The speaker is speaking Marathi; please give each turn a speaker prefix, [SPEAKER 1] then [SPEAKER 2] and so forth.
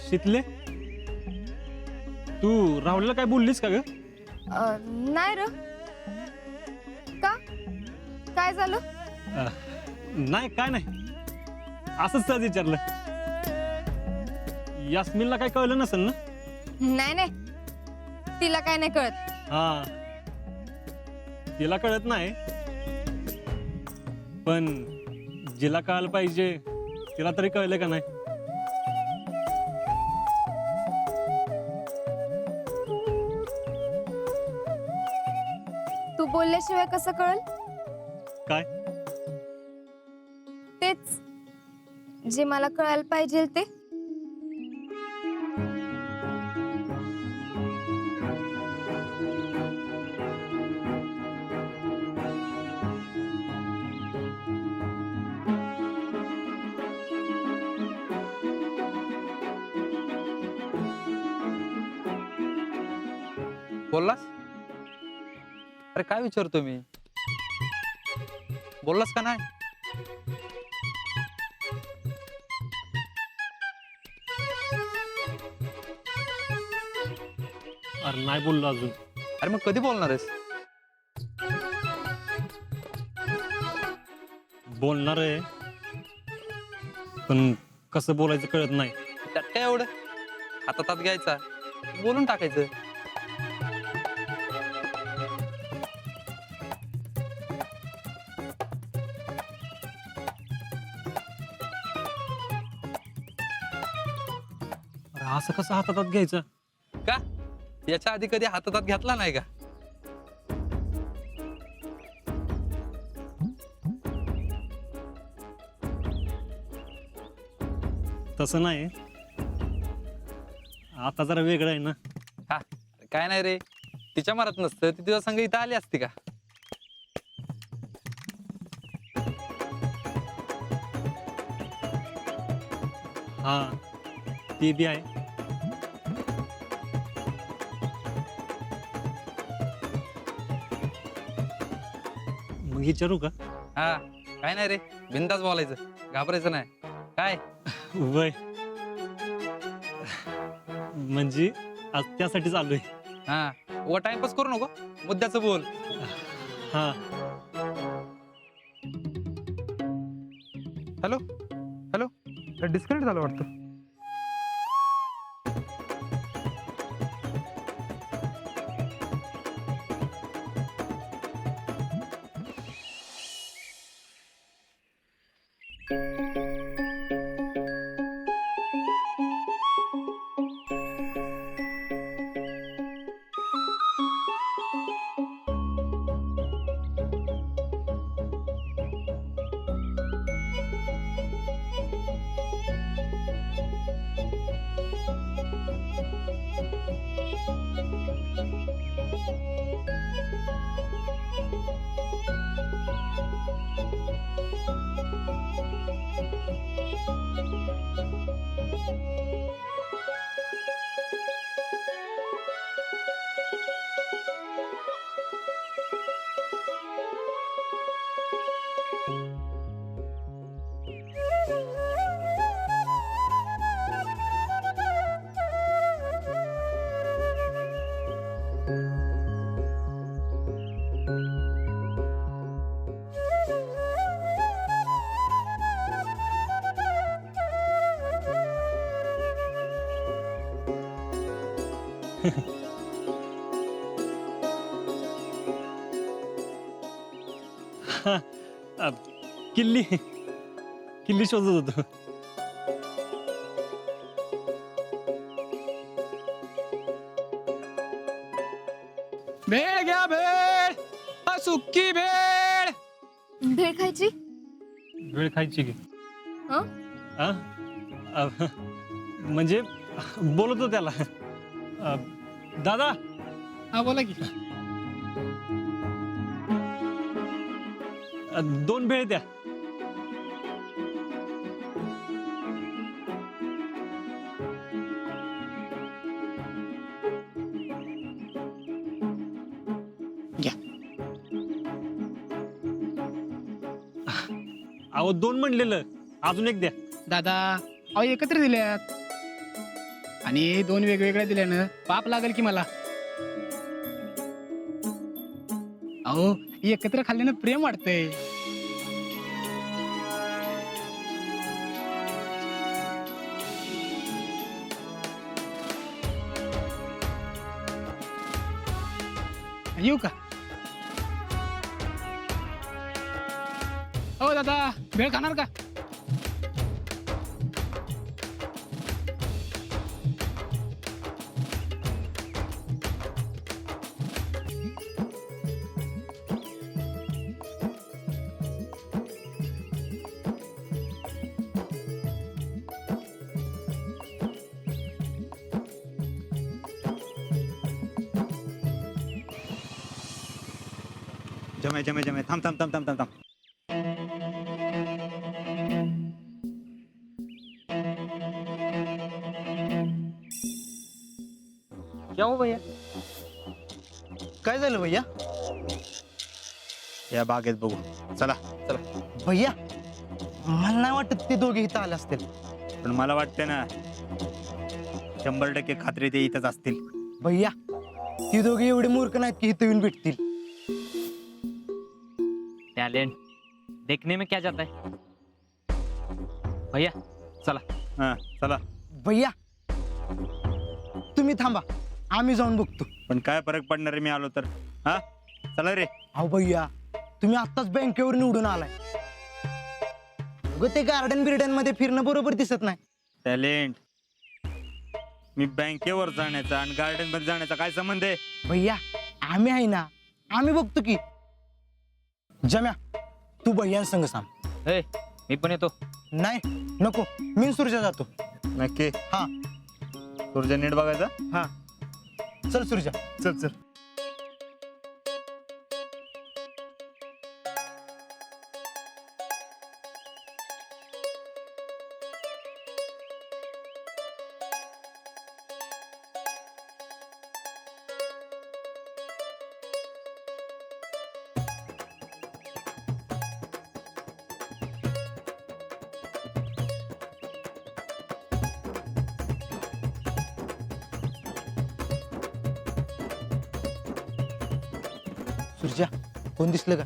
[SPEAKER 1] शीतले, तू राहुलला काय बोललीस का ग?
[SPEAKER 2] नाही र. का? काय झालं?
[SPEAKER 1] नाही काय नाही, असंच सहज विचारलं. यास्मिनला काय कळलं नसेल ना?
[SPEAKER 2] नाही नाही, तिला काय नाही कळत.
[SPEAKER 1] हा, तिला कळत नाही, पण जिला कळायला पाहिजे तिला तरी कळलं का नाही?
[SPEAKER 2] तू बोलल्याशिवाय कसं कळल?
[SPEAKER 1] काय?
[SPEAKER 2] तेच जे मला कळायला पाहिजे ते.
[SPEAKER 3] बोललास? अरे काय विचारतो मी? बोललास का नाही?
[SPEAKER 1] अरे नाही बोललो अजून.
[SPEAKER 3] अरे मग कधी बोलणार आहेस?
[SPEAKER 1] बोलणार आहे, पण कसं बोलायचं कळत नाही.
[SPEAKER 3] त्यात काय एवढं? हातात हात घ्यायचा, बोलून टाकायचं.
[SPEAKER 1] अरे असं कसं हातात हात घ्यायचं?
[SPEAKER 3] का? याच्या आधी कधी हातात हात घेतला नाही का?
[SPEAKER 1] तसं नाही, आता जरा वेगळं आहे ना.
[SPEAKER 3] हा, काय नाही रे, तिच्या मनात नसतं ती तुझ्या संग इथं आली असती का?
[SPEAKER 1] हा, ती बी आहे. मग विचारू का?
[SPEAKER 3] हा, काय नाही रे, बिनधास्त बोलायचं, घाबरायचं नाही. काय?
[SPEAKER 1] वय म्हणजे आज त्यासाठीच आलोय.
[SPEAKER 3] हा, व टाइमपास करू नको, मुद्द्याचं बोल.
[SPEAKER 1] हा,
[SPEAKER 4] हॅलो हॅलो, डिस्कनेक्ट झालं वाटतं.
[SPEAKER 1] किल्ली किल्ली शोधत होतो.
[SPEAKER 4] भेळ घ्या, भेळ, सुक्की भेळ.
[SPEAKER 2] भेळ खायची?
[SPEAKER 1] वेळ खायची की?
[SPEAKER 2] हं?
[SPEAKER 1] आ? म्हणजे बोलतो त्याला. दादा,
[SPEAKER 4] हा बोला की.
[SPEAKER 1] 2 भेळ द्या. अहो 2 म्हणलेलं, अजून 1 द्या.
[SPEAKER 4] दादा, अहो एकत्र दिल्यात. आणि 2 वेगवेगळ्या दिल्यानं पाप लागेल की मला. अहो एकत्र खाल्ल्यानं प्रेम वाढतंय. येऊ का? हो दादा, भेळ खाणार का?
[SPEAKER 1] जमे जमे जमे थांब थांब थांब थांब थांब थांब.
[SPEAKER 5] क्या हो भैया?
[SPEAKER 6] काय झालं भैया?
[SPEAKER 1] या बागेत बघू चला.
[SPEAKER 6] भैया मला नाही वाटत ते दोघे इथं आले असतील.
[SPEAKER 1] पण मला वाटते ना 100% खात्री ते इथंच असतील.
[SPEAKER 6] भैया ती दोघे एवढे मूर्ख नाहीत की इथं येऊन भेटतील.
[SPEAKER 5] टैलेंट देखने में क्या जाता है भैया, चला.
[SPEAKER 1] हा चला.
[SPEAKER 6] भैया तुम्ही थांबा, आम्ही जाऊन बघतो.
[SPEAKER 1] पण काय फरक पडणार आहे मी आलो तर? हा चला रे.
[SPEAKER 6] अहो भैया तुम्ही आत्ताच बँकेवर निवडून आलाय. उगाच ते गार्डन बिर्डन मध्ये फिरणं बरोबर दिसत नाही.
[SPEAKER 1] टॅलेंट, मी बँकेवर जाण्याचा आणि गार्डन मध्ये जाण्याचा काय संबंध आहे?
[SPEAKER 6] भैया आम्ही आहे ना, आम्ही बघतो की. जम्या तू भैया संग सांग.
[SPEAKER 5] ए, मी पण येतो.
[SPEAKER 6] नाही नको, मी सुरजा जातो.
[SPEAKER 1] नक्की?
[SPEAKER 6] हा
[SPEAKER 1] सूर्य नीट बघायचा.
[SPEAKER 6] हा चल सुरजा.
[SPEAKER 1] चल चल.
[SPEAKER 6] सुरजा कोण दिसलं का?